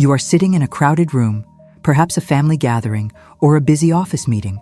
You are sitting in a crowded room, perhaps a family gathering or a busy office meeting,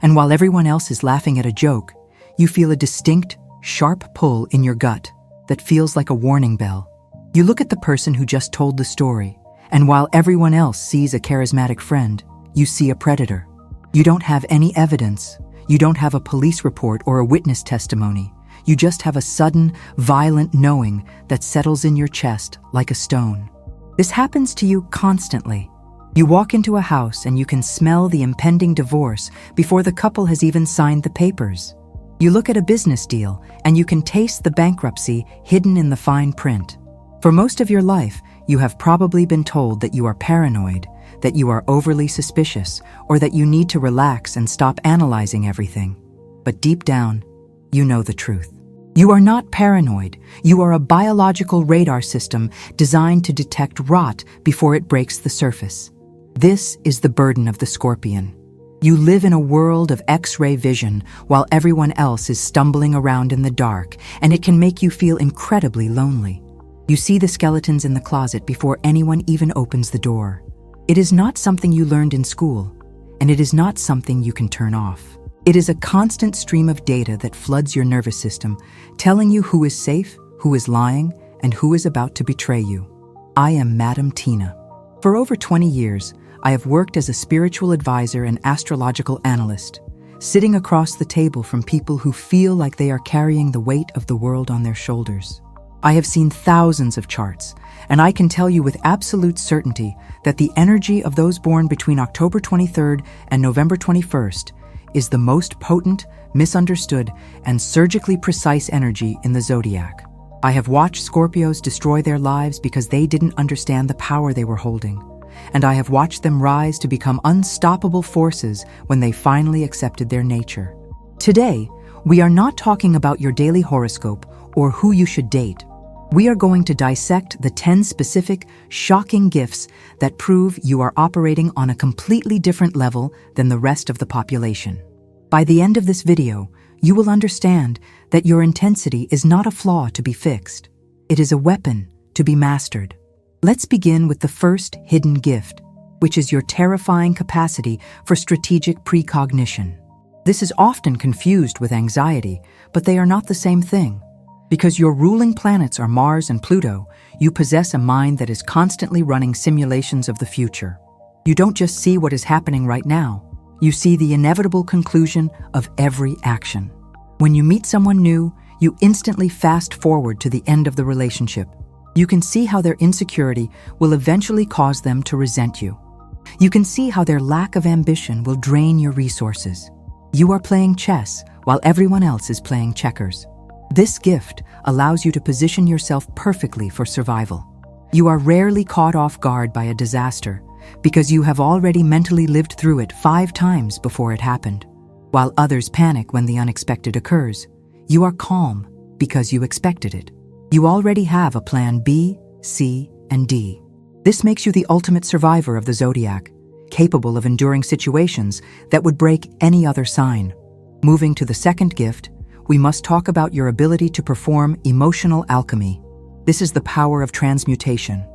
and while everyone else is laughing at a joke, you feel a distinct, sharp pull in your gut that feels like a warning bell. You look at the person who just told the story, and while everyone else sees a charismatic friend, you see a predator. You don't have any evidence. You don't have a police report or a witness testimony. You just have a sudden, violent knowing that settles in your chest like a stone. This happens to you constantly. You walk into a house and you can smell the impending divorce before the couple has even signed the papers. You look at a business deal and you can taste the bankruptcy hidden in the fine print. For most of your life, you have probably been told that you are paranoid, that you are overly suspicious, or that you need to relax and stop analyzing everything. But deep down, you know the truth. You are not paranoid. You are a biological radar system designed to detect rot before it breaks the surface. This is the burden of the Scorpion. You live in a world of X-ray vision while everyone else is stumbling around in the dark, and it can make you feel incredibly lonely. You see the skeletons in the closet before anyone even opens the door. It is not something you learned in school, and it is not something you can turn off. It is a constant stream of data that floods your nervous system, telling you who is safe, who is lying, and who is about to betray you. I am Madam Tina. For over 20 years, I have worked as a spiritual advisor and astrological analyst, sitting across the table from people who feel like they are carrying the weight of the world on their shoulders. I have seen thousands of charts, and I can tell you with absolute certainty that the energy of those born between October 23rd and November 21st is the most potent, misunderstood, and surgically precise energy in the Zodiac. I have watched Scorpios destroy their lives because they didn't understand the power they were holding, and I have watched them rise to become unstoppable forces when they finally accepted their nature. Today, we are not talking about your daily horoscope or who you should date. We are going to dissect the 10 specific, shocking gifts that prove you are operating on a completely different level than the rest of the population. By the end of this video, you will understand that your intensity is not a flaw to be fixed. It is a weapon to be mastered. Let's begin with the first hidden gift, which is your terrifying capacity for strategic precognition. This is often confused with anxiety, but they are not the same thing. Because your ruling planets are Mars and Pluto, you possess a mind that is constantly running simulations of the future. You don't just see what is happening right now. You see the inevitable conclusion of every action. When you meet someone new, you instantly fast forward to the end of the relationship. You can see how their insecurity will eventually cause them to resent you. You can see how their lack of ambition will drain your resources. You are playing chess while everyone else is playing checkers. This gift allows you to position yourself perfectly for survival. You are rarely caught off guard by a disaster because you have already mentally lived through it 5 times before it happened. While others panic when the unexpected occurs, you are calm because you expected it. You already have a plan B, C, and D. This makes you the ultimate survivor of the Zodiac, capable of enduring situations that would break any other sign. Moving to the second gift, we must talk about your ability to perform emotional alchemy. This is the power of transmutation.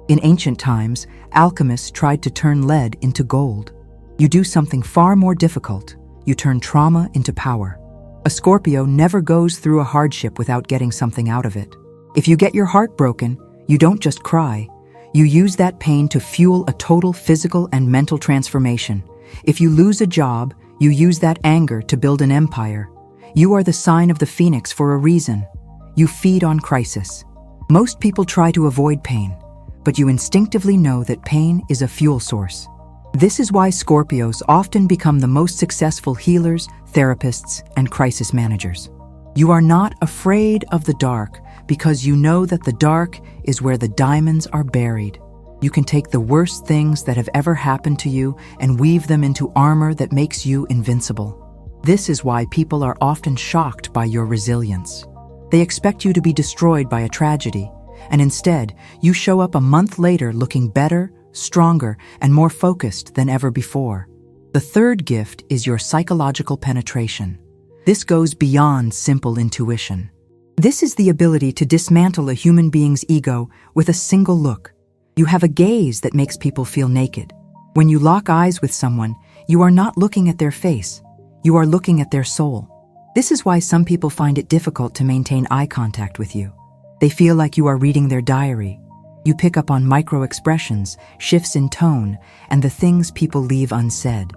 In ancient times, alchemists tried to turn lead into gold. You do something far more difficult. You turn trauma into power. A Scorpio never goes through a hardship without getting something out of it. If you get your heart broken, you don't just cry. You use that pain to fuel a total physical and mental transformation. If you lose a job, you use that anger to build an empire. You are the sign of the phoenix for a reason. You feed on crisis. Most people try to avoid pain, but you instinctively know that pain is a fuel source. This is why Scorpios often become the most successful healers, therapists, and crisis managers. You are not afraid of the dark because you know that the dark is where the diamonds are buried. You can take the worst things that have ever happened to you and weave them into armor that makes you invincible. This is why people are often shocked by your resilience. They expect you to be destroyed by a tragedy, and instead, you show up a month later looking better, stronger, and more focused than ever before. The third gift is your psychological penetration. This goes beyond simple intuition. This is the ability to dismantle a human being's ego with a single look. You have a gaze that makes people feel naked. When you lock eyes with someone, you are not looking at their face. You are looking at their soul. This is why some people find it difficult to maintain eye contact with you. They feel like you are reading their diary. You pick up on micro-expressions, shifts in tone, and the things people leave unsaid.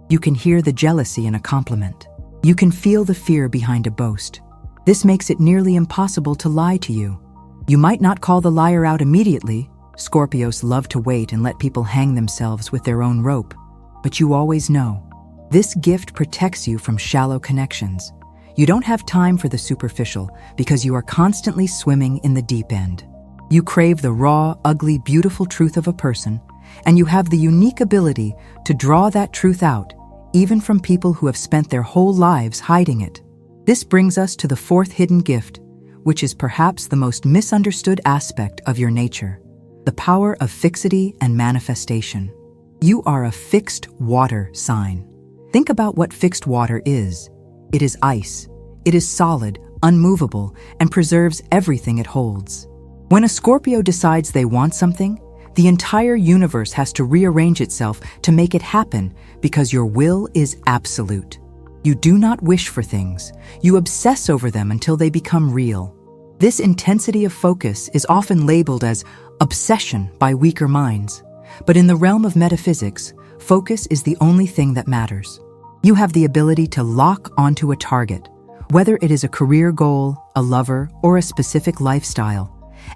You can hear the jealousy in a compliment. You can feel the fear behind a boast. This makes it nearly impossible to lie to you. You might not call the liar out immediately. Scorpios love to wait and let people hang themselves with their own rope. But you always know. This gift protects you from shallow connections. You don't have time for the superficial because you are constantly swimming in the deep end. You crave the raw, ugly, beautiful truth of a person, and you have the unique ability to draw that truth out, even from people who have spent their whole lives hiding it. This brings us to the fourth hidden gift, which is perhaps the most misunderstood aspect of your nature: the power of fixity and manifestation. You are a fixed water sign. Think about what fixed water is. It is ice. It is solid, unmovable, and preserves everything it holds. When a Scorpio decides they want something, the entire universe has to rearrange itself to make it happen because your will is absolute. You do not wish for things. You obsess over them until they become real. This intensity of focus is often labeled as obsession by weaker minds. But in the realm of metaphysics, focus is the only thing that matters. You have the ability to lock onto a target, whether it is a career goal, a lover, or a specific lifestyle,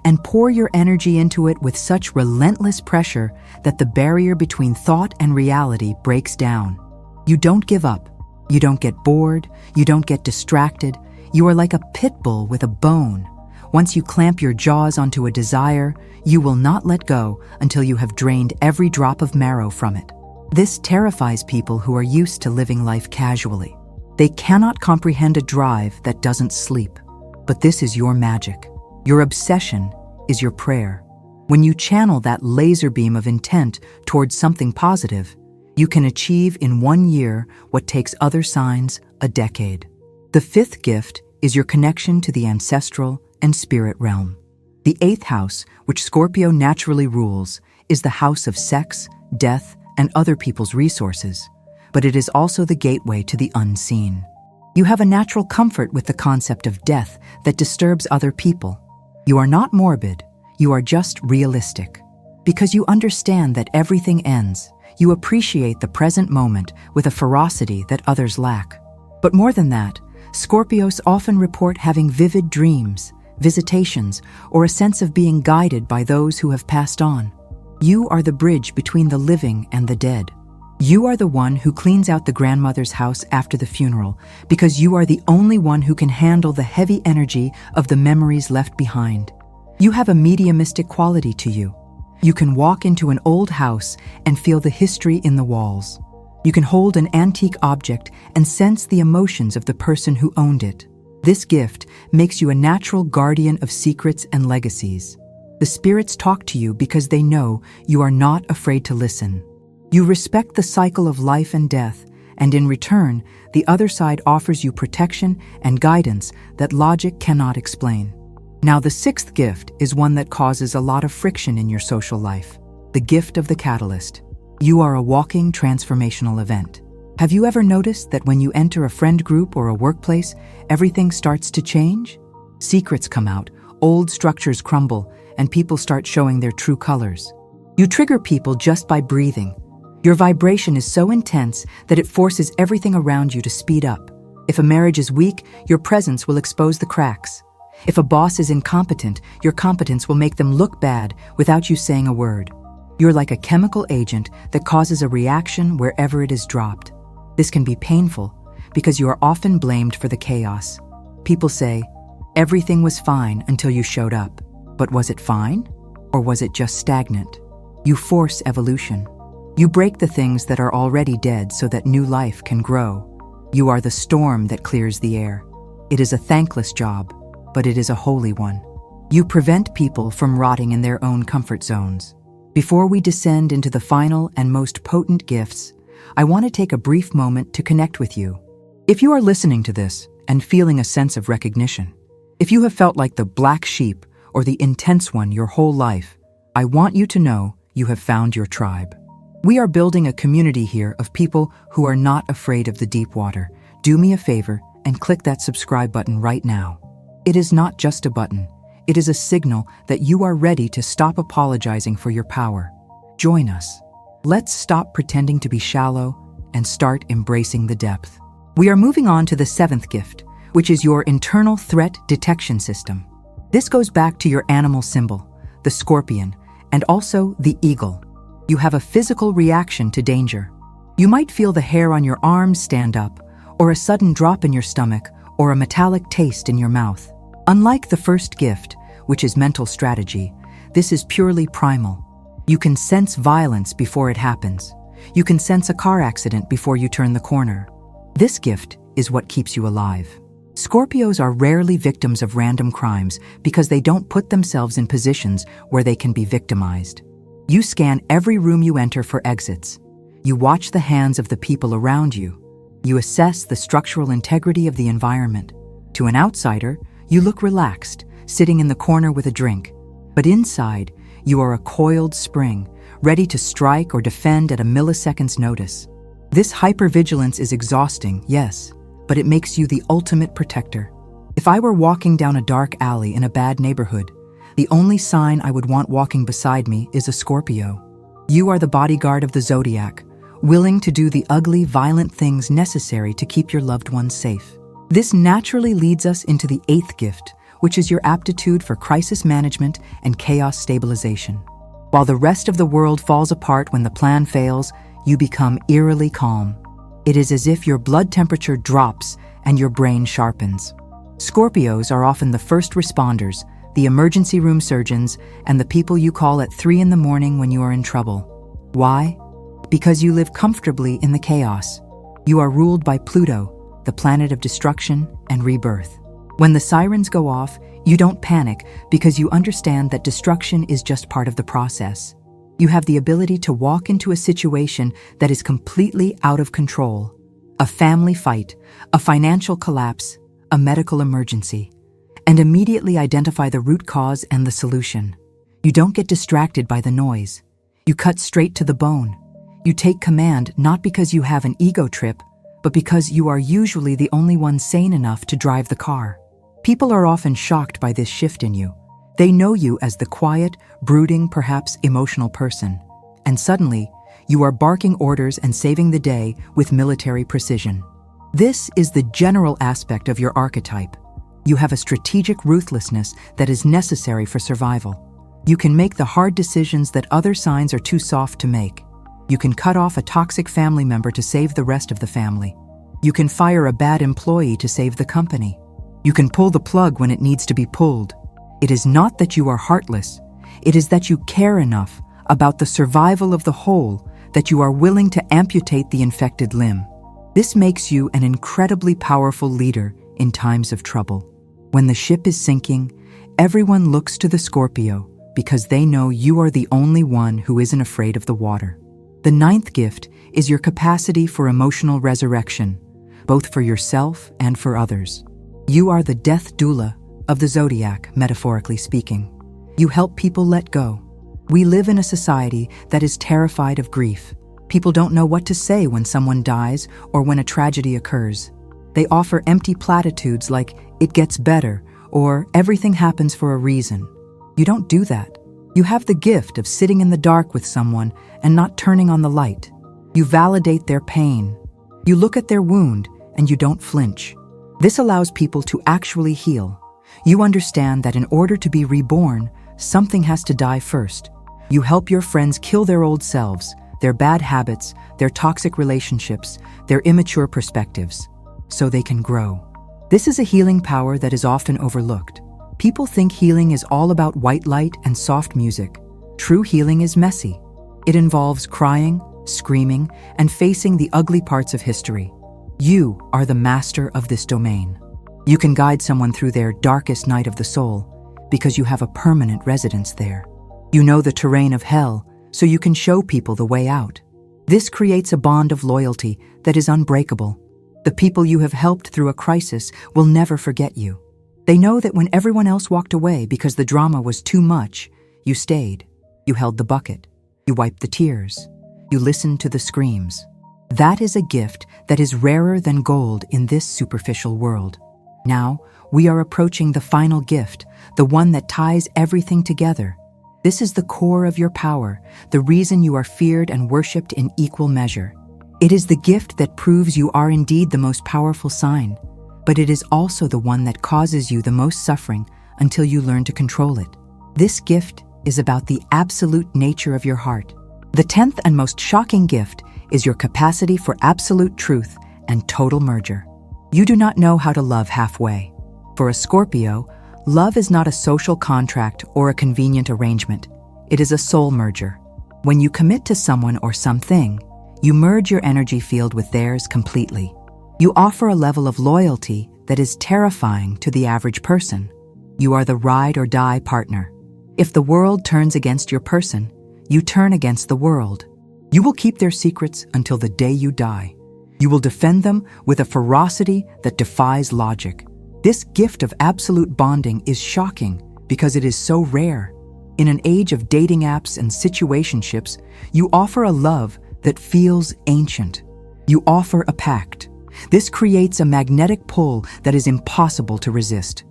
and pour your energy into it with such relentless pressure that the barrier between thought and reality breaks down. You don't give up. You don't get bored. You don't get distracted. You are like a pit bull with a bone. Once you clamp your jaws onto a desire, you will not let go until you have drained every drop of marrow from it. This terrifies people who are used to living life casually. They cannot comprehend a drive that doesn't sleep. But this is your magic. Your obsession is your prayer. When you channel that laser beam of intent towards something positive, you can achieve in 1 year what takes other signs a decade. The fifth gift is your connection to the ancestral and spirit realm. The eighth house, which Scorpio naturally rules, is the house of sex, death, and other people's resources, but it is also the gateway to the unseen. You have a natural comfort with the concept of death that disturbs other people. You are not morbid, you are just realistic. Because you understand that everything ends, you appreciate the present moment with a ferocity that others lack. But more than that, Scorpios often report having vivid dreams, visitations, or a sense of being guided by those who have passed on. You are the bridge between the living and the dead. You are the one who cleans out the grandmother's house after the funeral because you are the only one who can handle the heavy energy of the memories left behind. You have a mediumistic quality to you. You can walk into an old house and feel the history in the walls. You can hold an antique object and sense the emotions of the person who owned it. This gift makes you a natural guardian of secrets and legacies. The spirits talk to you because they know you are not afraid to listen. You respect the cycle of life and death, and in return, the other side offers you protection and guidance that logic cannot explain. Now, the sixth gift is one that causes a lot of friction in your social life: the gift of the catalyst. You are a walking transformational event. Have you ever noticed that when you enter a friend group or a workplace, everything starts to change? Secrets come out, old structures crumble, and people start showing their true colors. You trigger people just by breathing. Your vibration is so intense that it forces everything around you to speed up. If a marriage is weak, your presence will expose the cracks. If a boss is incompetent, your competence will make them look bad without you saying a word. You're like a chemical agent that causes a reaction wherever it is dropped. This can be painful because you are often blamed for the chaos. People say, everything was fine until you showed up. But was it fine? Or was it just stagnant? You force evolution. You break the things that are already dead so that new life can grow. You are the storm that clears the air. It is a thankless job, but it is a holy one. You prevent people from rotting in their own comfort zones. Before we descend into the final and most potent gifts, I want to take a brief moment to connect with you. If you are listening to this and feeling a sense of recognition, if you have felt like the black sheep or the intense one your whole life, I want you to know you have found your tribe. We are building a community here of people who are not afraid of the deep water. Do me a favor and click that subscribe button right now. It is not just a button. It is a signal that you are ready to stop apologizing for your power. Join us. Let's stop pretending to be shallow and start embracing the depth. We are moving on to the 7th gift, which is your internal threat detection system. This goes back to your animal symbol, the scorpion, and also the eagle. You have a physical reaction to danger. You might feel the hair on your arms stand up, or a sudden drop in your stomach, or a metallic taste in your mouth. Unlike the first gift, which is mental strategy, this is purely primal. You can sense violence before it happens. You can sense a car accident before you turn the corner. This gift is what keeps you alive. Scorpios are rarely victims of random crimes because they don't put themselves in positions where they can be victimized. You scan every room you enter for exits. You watch the hands of the people around you. You assess the structural integrity of the environment. To an outsider, you look relaxed, sitting in the corner with a drink. But inside, you are a coiled spring, ready to strike or defend at a millisecond's notice. This hypervigilance is exhausting, yes, but it makes you the ultimate protector. If I were walking down a dark alley in a bad neighborhood, the only sign I would want walking beside me is a Scorpio. You are the bodyguard of the Zodiac, willing to do the ugly, violent things necessary to keep your loved ones safe. This naturally leads us into the 8th gift, which is your aptitude for crisis management and chaos stabilization. While the rest of the world falls apart when the plan fails, you become eerily calm. It is as if your blood temperature drops and your brain sharpens. Scorpios are often the first responders, the emergency room surgeons, and the people you call at 3 in the morning when you are in trouble. Why? Because you live comfortably in the chaos. You are ruled by Pluto, the planet of destruction and rebirth. When the sirens go off, you don't panic because you understand that destruction is just part of the process. You have the ability to walk into a situation that is completely out of control. A family fight, a financial collapse, a medical emergency, and immediately identify the root cause and the solution. You don't get distracted by the noise. You cut straight to the bone. You take command not because you have an ego trip, but because you are usually the only one sane enough to drive the car. People are often shocked by this shift in you. They know you as the quiet, brooding, perhaps emotional person. And suddenly, you are barking orders and saving the day with military precision. This is the general aspect of your archetype. You have a strategic ruthlessness that is necessary for survival. You can make the hard decisions that other signs are too soft to make. You can cut off a toxic family member to save the rest of the family. You can fire a bad employee to save the company. You can pull the plug when it needs to be pulled. It is not that you are heartless. It is that you care enough about the survival of the whole that you are willing to amputate the infected limb. This makes you an incredibly powerful leader in times of trouble. When the ship is sinking, everyone looks to the Scorpio because they know you are the only one who isn't afraid of the water. The 9th gift is your capacity for emotional resurrection, both for yourself and for others. You are the death doula of the Zodiac, metaphorically speaking. You help people let go. We live in a society that is terrified of grief. People don't know what to say when someone dies or when a tragedy occurs. They offer empty platitudes like, "It gets better," or "Everything happens for a reason." You don't do that. You have the gift of sitting in the dark with someone and not turning on the light. You validate their pain. You look at their wound and you don't flinch. This allows people to actually heal. You understand that in order to be reborn, something has to die first. You help your friends kill their old selves, their bad habits, their toxic relationships, their immature perspectives, so they can grow. This is a healing power that is often overlooked. People think healing is all about white light and soft music. True healing is messy. It involves crying, screaming, and facing the ugly parts of history. You are the master of this domain. You can guide someone through their darkest night of the soul because you have a permanent residence there. You know the terrain of hell, so you can show people the way out. This creates a bond of loyalty that is unbreakable. The people you have helped through a crisis will never forget you. They know that when everyone else walked away because the drama was too much, you stayed. You held the bucket. You wiped the tears. You listened to the screams. That is a gift that is rarer than gold in this superficial world. Now, we are approaching the final gift, the one that ties everything together. This is the core of your power, the reason you are feared and worshipped in equal measure. It is the gift that proves you are indeed the most powerful sign, but it is also the one that causes you the most suffering until you learn to control it. This gift is about the absolute nature of your heart. The 10th and most shocking gift is your capacity for absolute truth and total merger. You do not know how to love halfway. For a Scorpio, love is not a social contract or a convenient arrangement. It is a soul merger. When you commit to someone or something, you merge your energy field with theirs completely. You offer a level of loyalty that is terrifying to the average person. You are the ride or die partner. If the world turns against your person, you turn against the world. You will keep their secrets until the day you die. You will defend them with a ferocity that defies logic. This gift of absolute bonding is shocking because it is so rare. In an age of dating apps and situationships, you offer a love that feels ancient. You offer a pact. This creates a magnetic pull that is impossible to resist.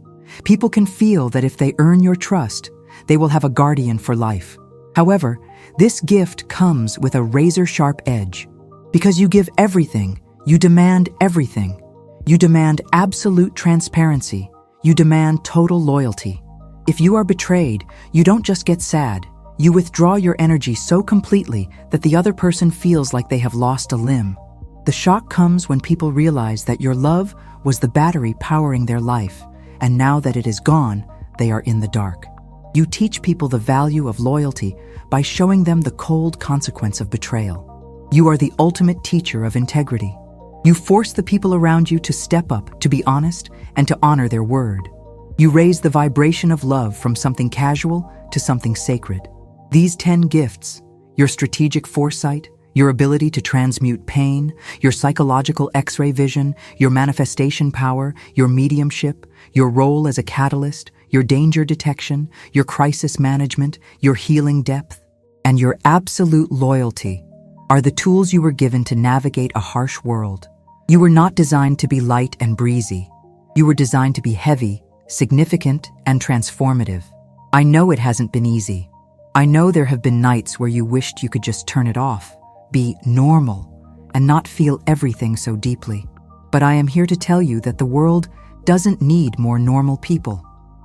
People can feel that if they earn your trust, they will have a guardian for life. However, this gift comes with a razor-sharp edge. Because you give everything, you demand everything. You demand absolute transparency. You demand total loyalty. If you are betrayed, you don't just get sad. You withdraw your energy so completely that the other person feels like they have lost a limb. The shock comes when people realize that your love was the battery powering their life, and now that it is gone, they are in the dark. You teach people the value of loyalty by showing them the cold consequence of betrayal. You are the ultimate teacher of integrity. You force the people around you to step up, to be honest, and to honor their word. You raise the vibration of love from something casual to something sacred. These 10 gifts, your strategic foresight, your ability to transmute pain, your psychological X-ray vision, your manifestation power, your mediumship, your role as a catalyst, your danger detection, your crisis management, your healing depth, and your absolute loyalty are the tools you were given to navigate a harsh world. You were not designed to be light and breezy. You were designed to be heavy, significant, and transformative. I know it hasn't been easy. I know there have been nights where you wished you could just turn it off, be normal, and not feel everything so deeply. But I am here to tell you that the world doesn't need more normal people.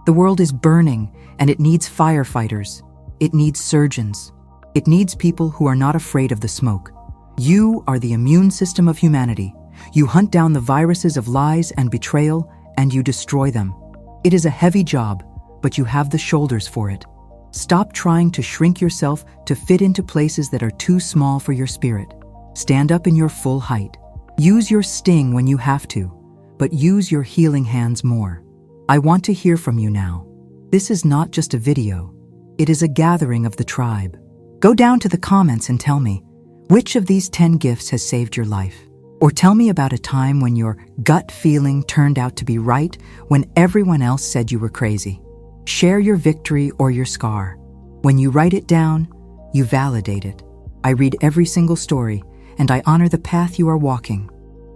The world is burning, and it needs firefighters. It needs surgeons. It needs people who are not afraid of the smoke. You are the immune system of humanity. You hunt down the viruses of lies and betrayal, and you destroy them. It is a heavy job, but you have the shoulders for it. Stop trying to shrink yourself to fit into places that are too small for your spirit. Stand up in your full height. Use your sting when you have to, but use your healing hands more. I want to hear from you now. This is not just a video. It is a gathering of the tribe. Go down to the comments and tell me, which of these 10 gifts has saved your life? Or tell me about a time when your gut feeling turned out to be right when everyone else said you were crazy. Share your victory or your scar. When you write it down, you validate it. I read every single story, and I honor the path you are walking.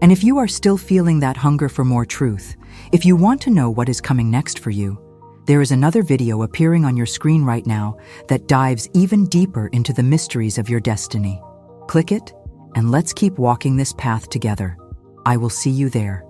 And if you are still feeling that hunger for more truth, if you want to know what is coming next for you, there is another video appearing on your screen right now that dives even deeper into the mysteries of your destiny. Click it, and let's keep walking this path together. I will see you there.